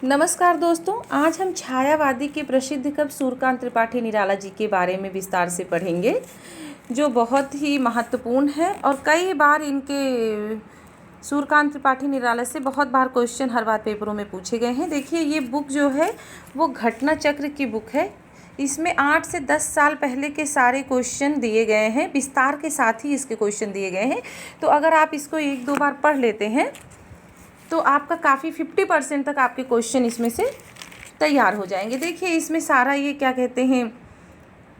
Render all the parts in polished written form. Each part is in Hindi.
नमस्कार दोस्तों, आज हम छायावादी के प्रसिद्ध कवि सूर्यकांत त्रिपाठी निराला जी के बारे में विस्तार से पढ़ेंगे, जो बहुत ही महत्वपूर्ण है और कई बार इनके सूर्यकांत त्रिपाठी निराला से बहुत बार क्वेश्चन हर बार पेपरों में पूछे गए हैं। देखिए, ये बुक जो है वो घटना चक्र की बुक है। इसमें 8 से 10 साल पहले के सारे क्वेश्चन दिए गए हैं, विस्तार के साथ ही इसके क्वेश्चन दिए गए हैं। तो अगर आप इसको 1-2 बार पढ़ लेते हैं तो आपका काफ़ी 50% तक आपके क्वेश्चन इसमें से तैयार हो जाएंगे। देखिए, इसमें सारा ये क्या कहते हैं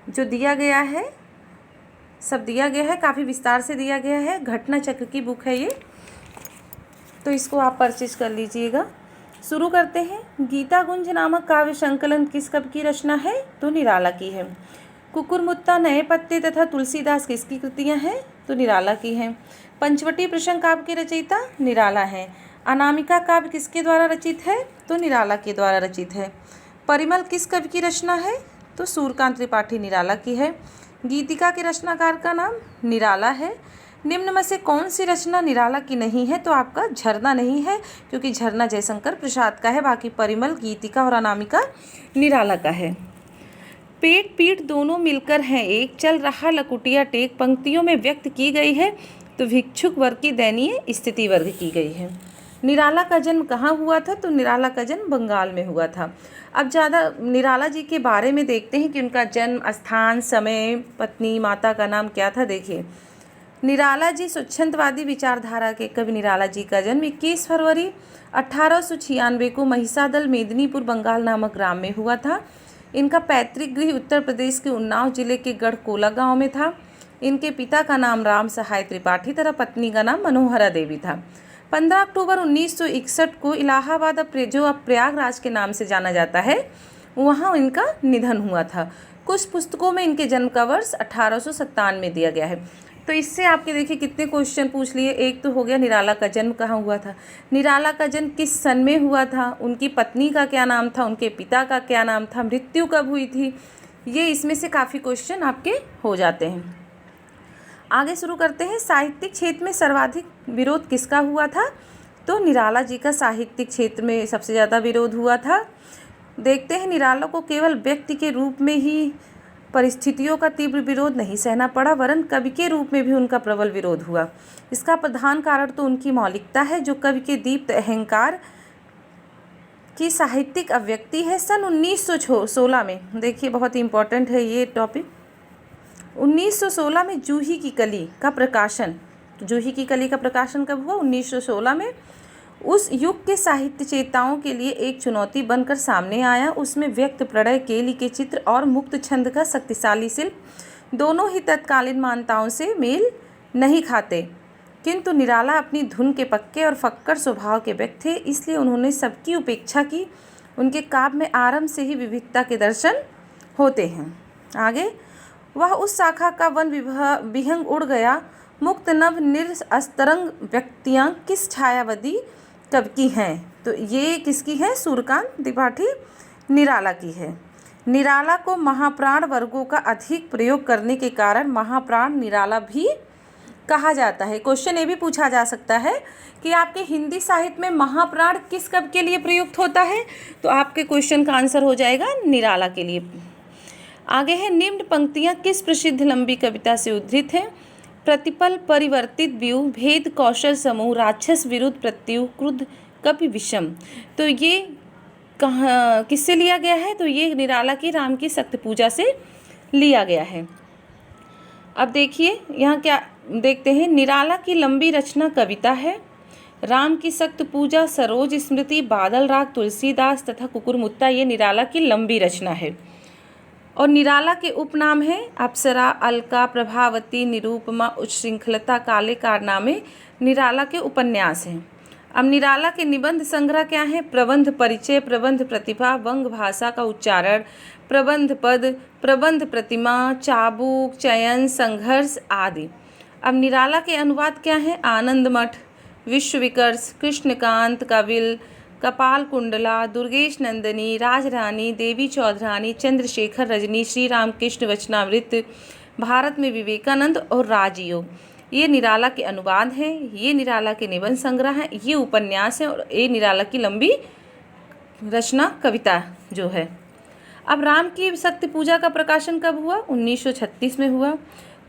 जो दिया गया है, सब दिया गया है, काफ़ी विस्तार से दिया गया है। घटना चक्र की बुक है ये, तो इसको आप परचेज कर लीजिएगा। शुरू करते हैं। गीता गुंज नामक काव्य संकलन किस कवि की रचना है? तो निराला की है। कुकुरमुत्ता, नए पत्ते तथा तुलसीदास किसकी कृतियाँ हैं? तो निराला की हैं। पंचवटी प्रसंग काव्य के रचयिता निराला हैं। अनामिका काव्य किसके द्वारा रचित है? तो निराला के द्वारा रचित है। परिमल किस कवि की रचना है? तो सूर्यकांत त्रिपाठी निराला की है। गीतिका के रचनाकार का नाम निराला है। निम्न में से कौन सी रचना निराला की नहीं है? तो आपका झरना नहीं है, क्योंकि झरना जयशंकर प्रसाद का है। बाकी परिमल, गीतिका और अनामिका निराला का है। पेट पीठ दोनों मिलकर हैं एक, चल रहा लकुटिया टेक पंक्तियों में व्यक्त की गई है, तो भिक्षुक वर्ग की दयनीय स्थिति वर्ग की गई है। निराला का जन्म कहाँ हुआ था? तो निराला का जन्म बंगाल में हुआ था। अब ज़्यादा निराला जी के बारे में देखते हैं कि उनका जन्म स्थान, समय, पत्नी, माता का नाम क्या था। देखिए, निराला जी स्वच्छंदवादी विचारधारा के कवि निराला जी का जन्म 21 फरवरी 1896 को महिसादल, मेदिनीपुर, बंगाल नामक ग्राम में हुआ था। इनका पैतृक गृह उत्तर प्रदेश के उन्नाव जिले के गढ़कोला गांव में था। इनके पिता का नाम राम सहाय त्रिपाठी तथा पत्नी का नाम मनोहरा देवी था। 15 अक्टूबर 1961 को इलाहाबाद, जो अब प्रयागराज के नाम से जाना जाता है, वहाँ इनका निधन हुआ था। कुछ पुस्तकों में इनके जन्म का वर्ष 1897 में दिया गया है। तो इससे आपके देखिए कितने क्वेश्चन पूछ लिए। एक तो हो गया निराला का जन्म कहाँ हुआ था, निराला का जन्म किस सन में हुआ था, उनकी पत्नी का क्या नाम था, उनके पिता का क्या नाम था, मृत्यु कब हुई थी। ये इसमें से काफ़ी क्वेश्चन आपके हो जाते हैं। आगे शुरू करते हैं। साहित्यिक क्षेत्र में सर्वाधिक विरोध किसका हुआ था? तो निराला जी का साहित्यिक क्षेत्र में सबसे ज़्यादा विरोध हुआ था। देखते हैं, निराला को केवल व्यक्ति के रूप में ही परिस्थितियों का तीव्र विरोध नहीं सहना पड़ा, वरन कवि के रूप में भी उनका प्रबल विरोध हुआ। इसका प्रधान कारण तो उनकी मौलिकता है, जो कवि के दीप्त अहंकार की साहित्यिक अभिव्यक्ति है। सन 1916 में, देखिए बहुत इम्पोर्टेंट है ये टॉपिक, 1916 में जूही की कली का प्रकाशन। तो जूही की कली का प्रकाशन कब हुआ? 1916 में। उस युग के साहित्य चेताओं के लिए एक चुनौती बनकर सामने आया। उसमें व्यक्त प्रणय, केली के चित्र और मुक्त छंद का शक्तिशाली शिल्प दोनों ही तत्कालीन मान्यताओं से मेल नहीं खाते, किंतु निराला अपनी धुन के पक्के और फक्कड़ स्वभाव के व्यक्ति थे, इसलिए उन्होंने सबकी उपेक्षा की। उनके काव्य में आरंभ से ही विविधता के दर्शन होते हैं। आगे, वह उस शाखा का वन विहंग उड़ गया, मुक्त नभ निरअस्तरंग व्यक्तियाँ किस छायावादी कवि की हैं? तो ये किसकी है? सूर्यकांत त्रिपाठी निराला की है। निराला को महाप्राण वर्गों का अधिक प्रयोग करने के कारण महाप्राण निराला भी कहा जाता है। क्वेश्चन ये भी पूछा जा सकता है कि आपके हिंदी साहित्य में महाप्राण किस कवि के लिए प्रयुक्त होता है? तो आपके क्वेश्चन का आंसर हो जाएगा निराला के लिए। आगे है, निम्न पंक्तियाँ किस प्रसिद्ध लंबी कविता से उद्धृत हैं? प्रतिपल परिवर्तित व्यूह, भेद कौशल समूह, राक्षस विरुद्ध प्रत्युह, क्रुद्ध कपि विषम। तो ये कहाँ किससे लिया गया है? तो ये निराला की राम की सख्त पूजा से लिया गया है। अब देखिए यहाँ क्या देखते हैं। निराला की लंबी रचना कविता है। राम की सख्त पूजा, सरोज स्मृति, बादल राग, तुलसीदास तथा कुकुरमुत्ता, ये निराला की लंबी रचना है। और निराला के उपनाम हैं अप्सरा, अलका, प्रभावती, निरूपमा, उच्छृंखलता, काले कारनामे निराला के उपन्यास हैं। अब निराला के निबंध संग्रह क्या है? प्रबंध परिचय, प्रबंध प्रतिभा, वंग भाषा का उच्चारण, प्रबंध पद, प्रबंध प्रतिमा, चाबुक, चयन, संघर्ष आदि। अब निराला के अनुवाद क्या है? आनंद मठ, विश्व विकर्ष, कृष्णकांत, कविल, कपाल कुंडला, दुर्गेश नंदिनी, राजरानी, देवी चौधरानी, चंद्रशेखर रजनी, श्री रामकृष्ण वचनामृत, भारत में विवेकानंद और राजयोग, ये निराला के अनुवाद हैं। ये निराला के निबंध संग्रह हैं, ये उपन्यास हैं और ये निराला की लंबी रचना कविता जो है। अब राम की शक्ति पूजा का प्रकाशन कब हुआ? 1936 में हुआ।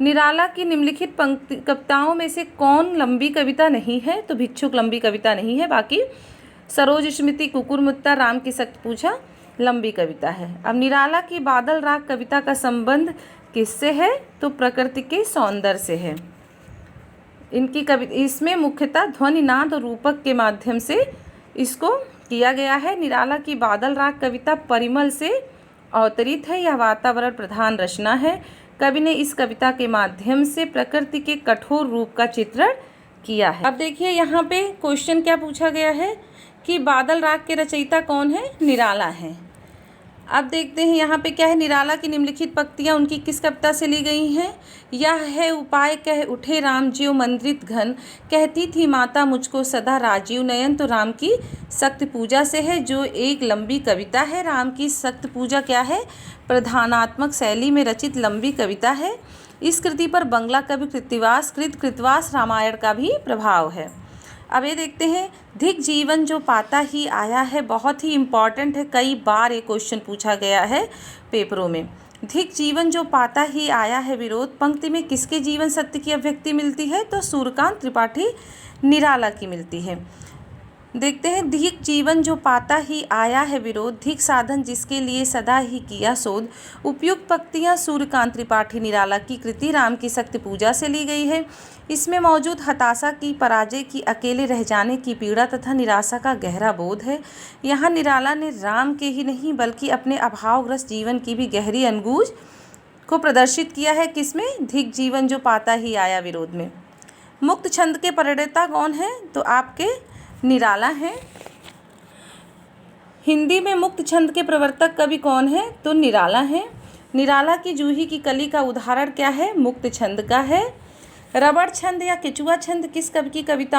निराला की निम्नलिखित पंक्ति कविताओं में से कौन लंबी कविता नहीं है? तो भिक्षुक लंबी कविता नहीं है, बाकी सरोज स्मृति, कुकुरमुत्ता, राम की शक्ति पूजा लंबी कविता है। अब निराला की बादल राग कविता का संबंध किससे है? तो प्रकृति के सौंदर्य से है। इनकी इसमें मुख्यतः ध्वनि, नाद और रूपक के माध्यम से इसको किया गया है। निराला की बादल राग कविता परिमल से अवतरित है। यह वातावरण प्रधान रचना है। कवि ने इस कविता के माध्यम से प्रकृति के कठोर रूप का चित्रण किया है। अब देखिए यहाँ पे क्वेश्चन क्या पूछा गया है कि बादल राग के रचयिता कौन है? निराला है। अब देखते हैं यहाँ पे क्या है। निराला की निम्नलिखित पंक्तियाँ उनकी किस कविता से ली गई हैं? यह है उपाय कह उठे राम ज्यों मंद्रित घन, कहती थी माता मुझको सदा राजीव नयन। तो राम की शक्ति पूजा से है, जो एक लंबी कविता है। राम की शक्ति पूजा क्या है? प्रधानात्मक शैली में रचित लंबी कविता है। इस कृति पर बंगला कवि कृतवास रामायण का भी प्रभाव है। अब ये देखते हैं, धिक जीवन जो पाता ही आया है, बहुत ही इम्पॉर्टेंट है, कई बार ये क्वेश्चन पूछा गया है पेपरों में। धिक जीवन जो पाता ही आया है विरोध पंक्ति में किसके जीवन सत्य की अभिव्यक्ति मिलती है? तो सूर्यकांत त्रिपाठी निराला की मिलती है। देखते हैं, धिक जीवन जो पाता ही आया है विरोध, धिक साधन जिसके लिए सदा ही किया शोध। उपयुक्त पंक्तियाँ सूर्यकांत त्रिपाठी निराला की कृति राम की शक्ति पूजा से ली गई है। इसमें मौजूद हताशा की, पराजय की, अकेले रह जाने की पीड़ा तथा निराशा का गहरा बोध है। यहाँ निराला ने राम के ही नहीं बल्कि अपने अभावग्रस्त जीवन की भी गहरी अनगूंज को प्रदर्शित किया है। किसमें? धिक जीवन जो पाता ही आया विरोध में। मुक्त छंद के प्रणेता कौन है? तो आपके निराला हैं। हिंदी में मुक्त छंद के प्रवर्तक कवि कौन है? तो निराला हैं। निराला की जूही की कली का उदाहरण क्या है? मुक्त छंद का है। रबड़ छंद या केचुआ छंद किस कवि की कविता